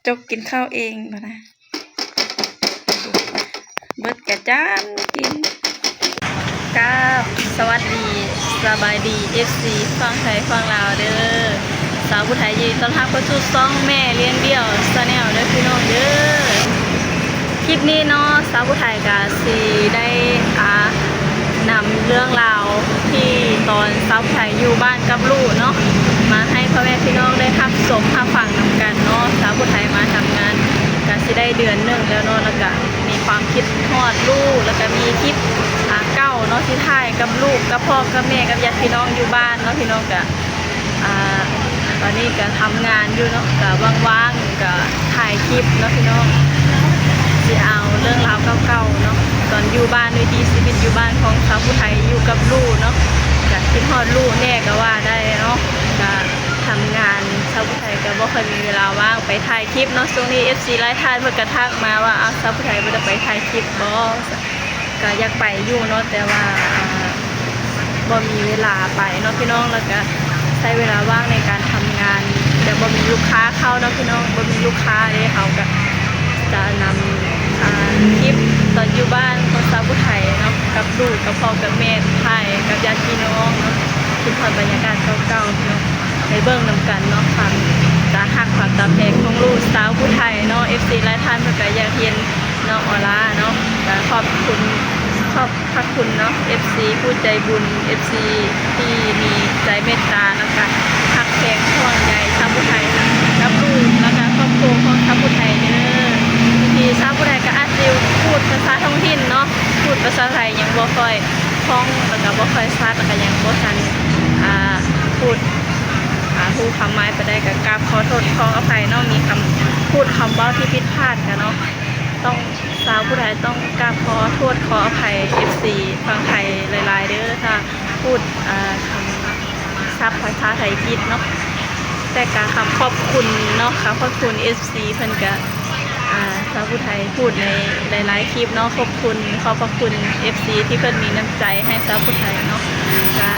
จกกินข้าวเองบ่นะเบิดกะจานกินครับสวัสดีสบายดี FC ฟังไทยฟังลาวเด้อสาวผู้ไทยยินต้อนรับเข้าสู่ช่องแม่เลี้ยงเดี่ยวชาแนลเด้อพี่น้องเด้อคลิปนี้เนาะสาวผู้ไทยก็สิได้นำเรื่องราวที่ตอนสาวผู้ไทยอยู่บ้านกับลูกเนาะมาให้พ่อแม่พี่น้องได้รับชมรับฟังนำกันเนาะสาวผู้ไทยมาทำงานก็สิได้เดือนหนึ่งแล้วเนาะแล้วก็มีความคิดฮอดลูกแล้วก็มีคลิปเก้าเนาะที่ถ่ายกับลูกกับพ่อกับแม่กับญาติพี่น้องอยู่บ้านเนาะพี่น้องก็ตอนนี้ก็ทำงานอยู่เนาะก็ว่างๆก็ถ่ายคลิปเนาะพี่น้องสิเอาเรื่องราวเก่าๆเนาะตอนอยู่บ้านด้วยดีชีวิตอยู่บ้านของสาวผู้ไทยอยู่กับลูกเนาะก็คิดฮอดลูกแน่ก็ว่าได้เนาะก็ทำงานสาวผู้ไทยก็บ่ค่อยมีเวลาว่างไปถ่ายคลิปเนาะช่วงนี้ FC ไลฟ์ถ่ายเพิ่นก็ทักมาว่าสาวผู้ไทยบ่ได้ไปถ่ายคลิปบ่ก็อยากไปอยู่เนาะแต่ว่าบ่มีเวลาไปเนาะพี่น้องแล้วก็ใช้เวลาว่างในการทำงานแต่บ่มีลูกค้าเข้าเนาะพี่น้องบ่มีลูกค้าเด้เขาก็จะนำคลิปตอนอยู่บ้านของสาวผู้ไทยเนาะกับลูกกับพ่อกับแม่ถ่ายกับญาติพี่น้องเนาะคิดฮอดบรรยากาศเก่าๆพี่น้องไปเบิ่งนำกันเนาะความตาฮักความตาแพงของลูกสาวผู้ไทยเนาะ FC หลายท่านเพิ่นก็อยากเห็นน้องออล่าเนาะก็ขอบคุณเนาะ FC ผู้ใจบุญ FC ที่มีใจเมตตานะคะฮักแพงห่วงใยชาวผู้ไทยกับลูกแล้วก็ครอบครัวของชาวผู้ไทยเด้อบางทีชาวผู้ไทยก็อาจจะพูดภาษาท้องถิ่นเนาะพูดภาษาไทยยังบ่ค่อยคล่องแล้วก็บ่ค่อยชัดแล้วก็ยังบ่ทันพูดผู้คำไม้ไปได้กับกราบขอโทษขออภัยเนาะมีคำพูดคำเว้าที่ผิดพลาดกันเนาะต้องสาวผู้ไทยต้องกราบขอโทษขออภัย FC ฟังไทยหลายๆเด้อถ้าพูดคำซับภาษาไทยผิดเนาะแต่การคำขอบคุณเนาะคำขอบคุณ FC เพิ่นก็สาวผู้ไทยพูดในหลายๆคลิปเนาะขอบคุณขอบพระคุณ FC ที่เพิ่นมีน้ำใจให้สาวผู้ไทยเนาะก็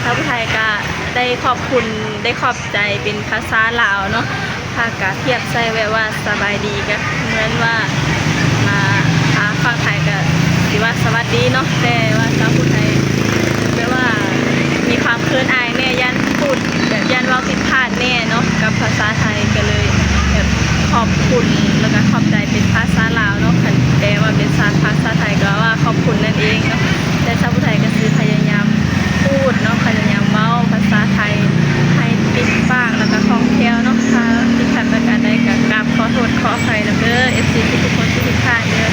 สาวผู้ไทยก็ได้ขอบคุณได้ขอบใจเป็นภาษาลาวเนาะถ้ากะเทียบใส่ไว้ว่าสบายดีก็เหมือนว่าฝั่งไทยก็สิว่าสวัสดีเนาะแต่ว่าสาวผู้ไทยแปลว่ามีความเขินอายแน่ยันพูดแบบยันว่าผิดพลาดแน่เนาะกับภาษาไทยก็เลยแบบขอบคุณแล้วก็ขอบใจเป็นภาษาลาวเนาะแต่ว่าเป็นภาษาไทยก็ว่าขอบคุณนั่นเองเนาะแต่ชาวผู้ไทยก็คือพยายามพูดเนาะพยายามเว้าภาษาไทยให้ติดปากแล้วก็คล่องแคล่วเนาะถ้าที่ขัดประการใดก็กราบขอโทษขออภัยนะเด้อ FC ทุกคนทุกท่านเด้อ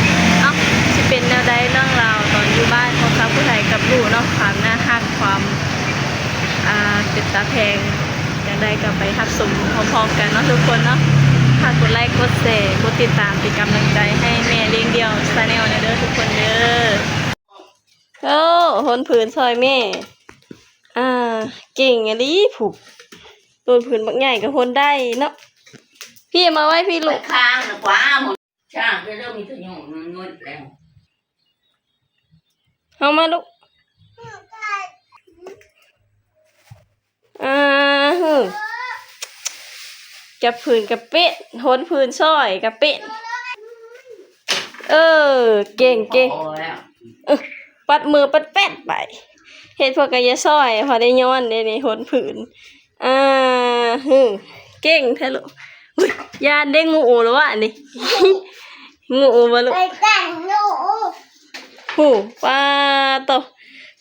สิเป็นแนวใดเรื่องราวตอนอยู่บ้านของชาวผู้ไทยกับลูกเนาะความน่าฮักความเป็นตาแพงอย่างใดก็ไปทับสมพร้อมๆกันเนาะทุกคนเนาะฝากกดไลค์กดแชร์กดติดตามเป็นกำลังใจให้แม่เลี้ยงเดี่ยวชาแนลเด้อทุกคนเด้อหนผืนซอยแม่เก่งอะดิผูกโดนผืนบักใหญ่กับหนได้เนาะพี่มาไว้พี่ลูกข้างนะกว่าหมดช่างจะเริ่มมีตัวหยงมันงดแล้วเอามาลูกกับผืนกับเป็ดหนผืนซอยกับเป็ดเก่งปัดมือปัดแป้นไปเฮ็ดพวกกะยะซอยพอได้ย้อนได้นี่หนผืนเก่งแท้ลูกยานได้งูหรือวะนี่งูบ่ลูกหูป้าโต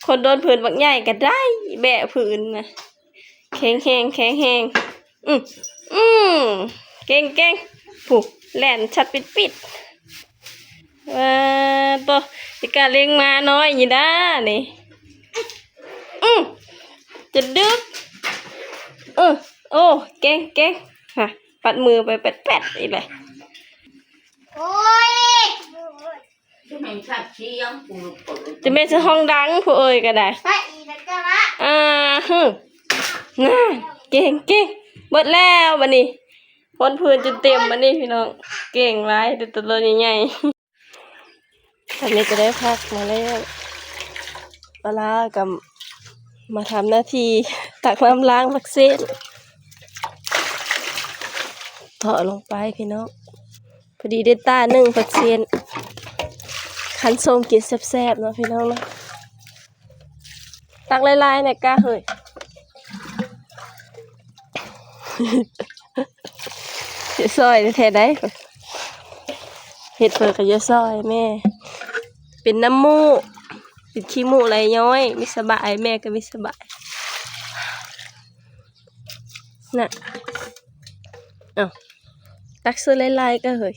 คนโดนผืนบักใหญ่ก็ได้แบะผืนนะแข็งเก่งผูแล่นชัดปิดโตสิกะเลี้ยงมาน้อยอยู่ด้านี่จะดึกโอ้เก่งฮะปัดมือไปแปดอีกเลยโอ้ยจะไม่ชัดเชียงปูจะไม่ใช่ห้องดังผู้เอ่ยก็ได้เก่งเบิดแล้วบัดนี้พ้นพื้นจนเต็มบัดนี้พี่น้องเก่งหลายแต่ตัวใหญ่ๆตอนนี้ก็ได้พักมาแล้วปลากับมาทำหน้าที่ตักน้ำล้างผักเส้น เถาะลงไปพี่น้องพอดีได้ตาหนึ่ง%คันส้มกินแซ่บๆเนาะพี่น้องเนาะตักลายๆเนี่ยกล้าเฮ้ย เยอะซอยแท้ได้เห็ดเปิดกับเยอะซอยแม่เป็นน้ำมูกเป็นขี้มูกไหลย้อยไม่สบายแม่ก็ไม่สบายน่ะอ้าวตักซื้อลายๆก็เฮ้ย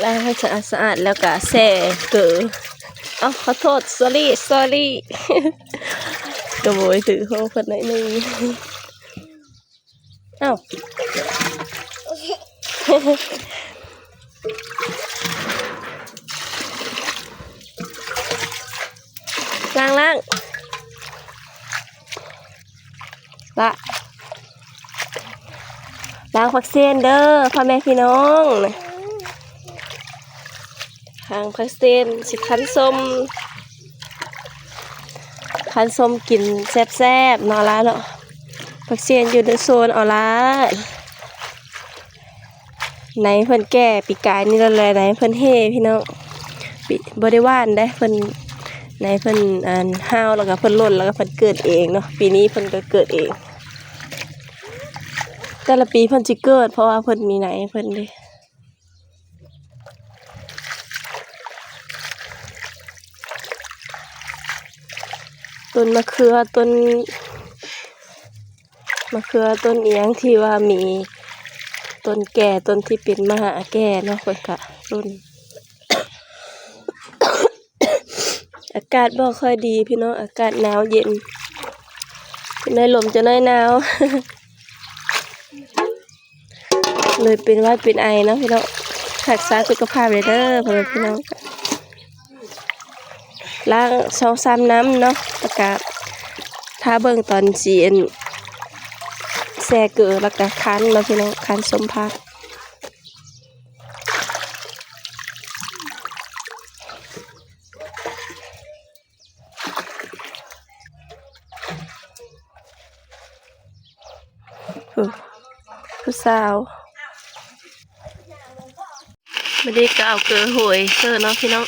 ล้างให้สะอาดแล้วก็แช่เกลือเอาขอโทษ sorry กระโวยถือโค้งคนไหนนึงเอ้า ล้างละล้างผักเซียนเด้อพ่อแม่พี่น้องล้างผักเซียนสิคั้นส้มกินแซ่บๆนอละเนาะผักเซียนอยู่ในโซนเอาละไหนเพิ่นแก่ปีกายนี่ละเลยไหนเพิ่นเฮพี่น้องบ่ได้ว่านได้เพิ่นไหนเพิ่นห้าวแล้วก็เพิ่นหล่นแล้วก็เพิ่นเกิดเองเนาะปีนี้เพิ่นก็เกิดเองแต่ละปีเพิ่นสิเกิดเพราะว่าเพิ่นมีไหนเพิ่นเด้ต้นมะเขือต้นเอียงที่ว่ามีต้นแก่ต้นที่เป็นมหาแก่เนาะเพิ่นก็ต้น อากาศบ่ค่อยดีพี่น้องอากาศหนาวเย็นในลมจะน้อยหนาว เลยเป็นหวัดเป็นไอเนาะพี่น้องรักษาสุขภาพเลยเด้อพ่อแม่พี่น้องล้าง2-3น้ำเนาะอากาศถ้าเบิ่งตอนสีแซ่เกลือแล้วก็คั้นเนาะพี่น้องคั้นส้มพักผู้สาวไม่ได้ก็เอาเกลือโหยเกลือเนาะพี่น้อง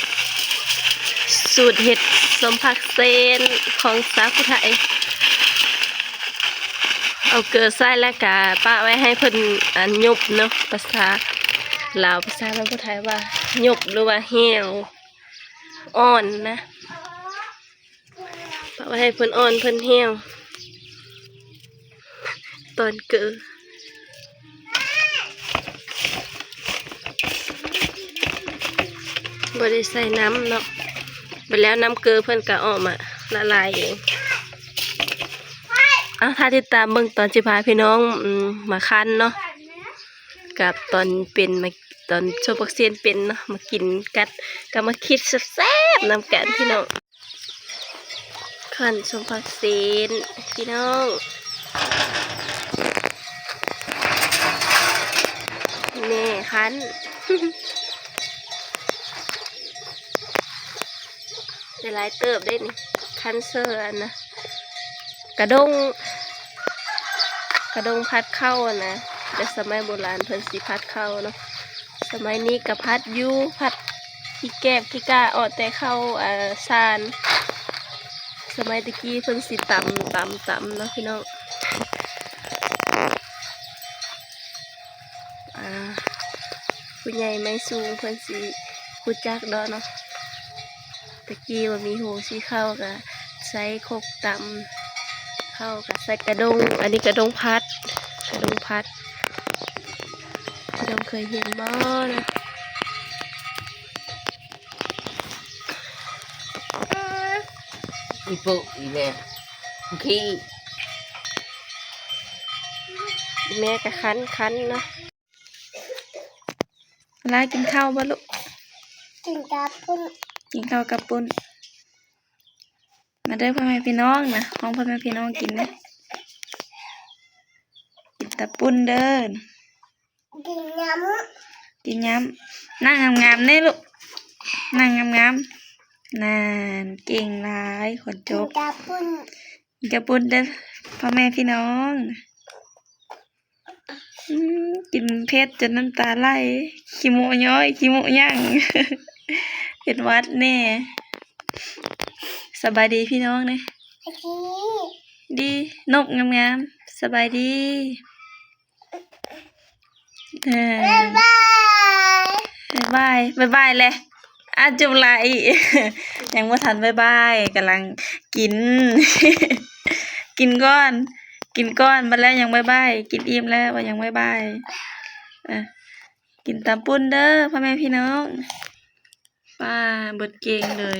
สูตรเห็ดส้มผักเซนของสาวผู้ไทยเอาเกลือใส่แล้วก็ป้าไว้ให้เพิ่นยุบเนาะภาษาลาวภาษาเราผู้ไทยว่ายุบหรือว่าเหี่ยวอ่อนนะป้าไว้ให้เพิ่นอ่อนเพิ่นเหี่ยวตอนเกลือบ่ได้ใส่น้ำเนาะไปแล้วน้ำเกลือเพิ่นก็ออกมาละลายเองถ้าติดตามเบิ่งตอนสิพาพี่น้องมาคั้นเนาะกับตอนเป็นมาตอนโชว์ผักเซียนเป็นเนาะมากินกัดก็มาคิดแซ่บๆนำกันพี่น้องคั้นโชว์ผักเซียนพี่น้องแน่คั้น ได้หลายเติบได้นี่คันเซอร์อันนะกระดงพัดเข้าอะนะแต่สมัยโบราณเพิ่นสิพัดเข้าเนาะสมัยนี้ก็พัดยูพัดขี้แก้บขี้ก้าออกแต่เข้าซานสมัยตะกี้เพิ่นสิตำเนาะพี่น้องผู้ใหญ่ไม่สูงเพิ่นสิรู้จักดอกเนาะตะกี้ว่ามีหูสีเข้ากับใส่โคกตำเข้ากับใส่กระดงอันนี้กระดงพัดพี่น้องเคยเห็นบ่นะอีปุ๊อีแม่ขี้ แม่ก็คั้นเนาะเวลากินข้าวบ่ลูกกินข้าวกับปุ้นมาเด้อพ่อแม่พี่น้องนะห้องพ่อแม่พี่น้องกินนะกินตะปุ้นเด้อ กินน้ กินย้ำนั่งงามๆเนี่ยลูกนั่งงามๆนั่นเก่งหลายคนจบ ำกระปุ้น กระปุนเด้อพ่อแม่พี่น้องกินเผ็ดจนน้ำตาไหลขี้โมย้อยขี้โมย่าง เป็นหวัดแน่สบายดีพี่น้องเนี่ย ไอ้ที ดีนกงามๆสบายดีเออบายบายเลยอาจุไร ยังว่าทันบายกำลังกิน กินก้อนมาแล้วยังบายกินอิ่มแล้วว่ายังบายกินตามปุ้นเด้อพ่อแม่พี่น้องป้าบดเก่งเลย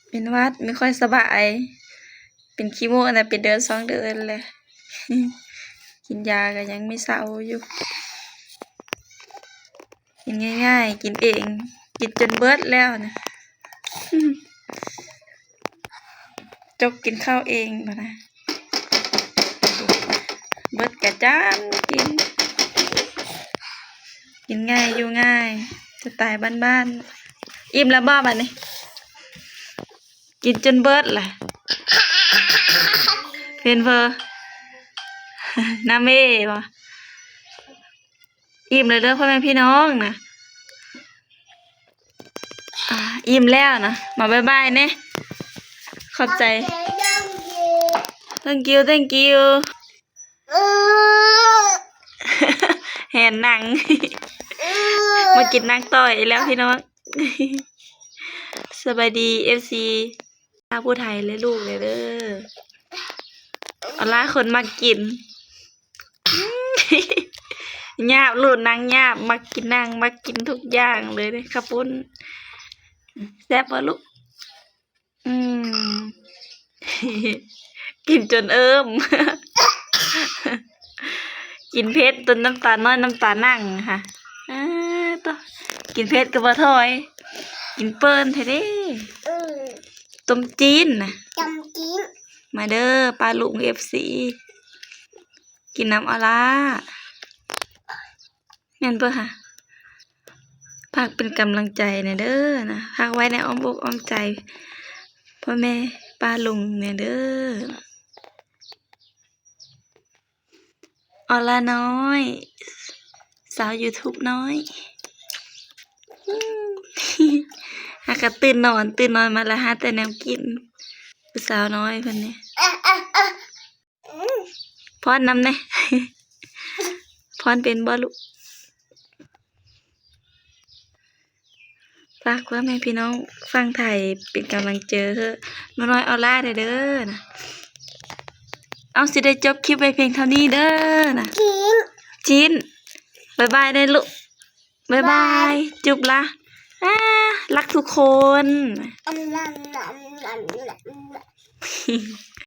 เป็นหวัดไม่ค่อยสบายเป็นขี้มูกอะไรเป็นเดือน2 เดือนเลย กินยาก็ยังไม่เศร้าอยู่กินง่ายๆกินเองกินจนเบิดแล้วนะ จกกินข้าวเองบ่นะเบิดกะจานกินง่ายอยู่ง่ายสไตล์บ้านๆอิ่มแล้วบ่บัดนี้กินจนเบิดล่ะเป็นเพอ น้าเม่บ่อิ่มเลยเด้อพ่อแม่พี่น้องนะอิ่มแล้วนะมาบ๊ายบายเน่ขอบใจ thank you แหนหนัง มากินนังต่อยแล้วพี่น้อง สบายดี FC ชาวผู้ไทยและลูกเลยเด้อเอาล่ะคนมากิน หยาบหลุดนางหยาบมากินนางมากินทุกอย่างเลยเลยข้าวปุ้นแซ่บปะลูก กินจนเอิ่ม กินเผ็ดจนน้ำตาน้อยน้ำตานั่งค่ะต่อกินเผ็ดกับบ่ถอย กินเปิ้นเท่เด้ต้มจีนนะ จำจิ้ม มาเด้อปลาลุง FC กินน้ำอลาแม่นเปิ้ค่ะฝากเป็นกำลังใจในเด้อนะฝากไว้ในอ้อมอกอ้อมใจพ่อแม่ปลาลุงเนี่ยเด้ออลาน้อยสาว YouTube น้อย หากะตื่นนอนมาละหาแต่แนวกินผู้สาวน้อยเพิ่นนี่พรนำแน่ พรเป็นบ่ลูกฝากว่าแม่พี่น้องฟังไทยเป็นกำลังเจอมาน้อยออล่าเด้อนะเอาสิได้จบคลิปไว้เพียงเท่านี้เด้อนะ จิ้ม บ๊ายบายได้ลูกบ๊ายบายจุบละรักทุกคน อันนั้น